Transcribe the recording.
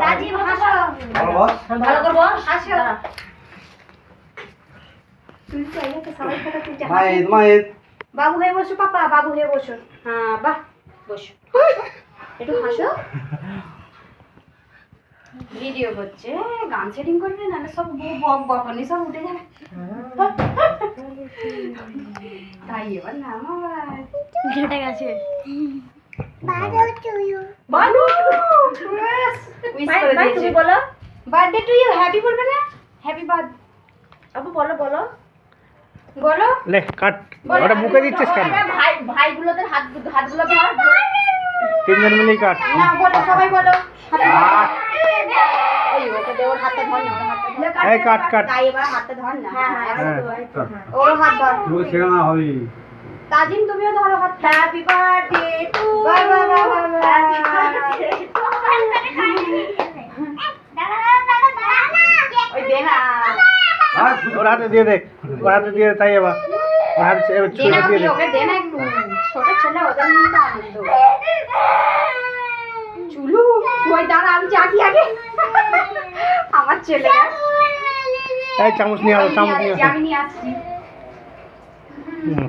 রাজীব হাসো। ভালো করে বস। হাসো। তুই তো এলাকা সবাই কথা তুই মায়ের মায়ের বাবু হয়ে বসো পাপা, বাবু হয়ে বসো। হ্যাঁ বাহ, বসো একটু হাসো। ভিডিও করছে, গান সেটিং করবে, নাহলে সব বক বকনি সব উঠে যাবে। তাই এবার না আমার ঘেটে গেছে। বানু ভাই তুমি বলো। বার্থডে টু ইউ, হ্যাপি বলবে না? হ্যাপি বার্থডে আপু বলো বলো। বলো। লে কাট ওটা মুখে দিচ্ছিস কেন? ভাই ভাইগুলোদের হাতগুলো ধর। তিনজন মিলেই কাট। না বলো, সবাই বলো। ওই ওকে দে, ওর হাতটা ধর না, ওর হাতটা ধর। এই কাট কাট। তাই এবার হাতটা ধর না। হ্যাঁ হ্যাঁ ওর হাত ধর। তুই শেখানো হবে। তাজিম তুমিও ধরো হাত। Happy birthday to bye bye bye ওই দে না। ওর হাতে দিয়ে দে, ওর হাতে দিয়ে তাই এবার ওর হাতে দে ছুঁড়ে না দিয়ে দে। ওকে, দে না একটু। ছোট ছেলে, ওদের নিয়ে তো আনন্দ। চুলু ওই দাঁড়া, আমি জাগি আগে। আমার ছেলে এই চামচ নিয়ে আও, চামচ নিয়ে আসো। আমি নিয়ে আসছি।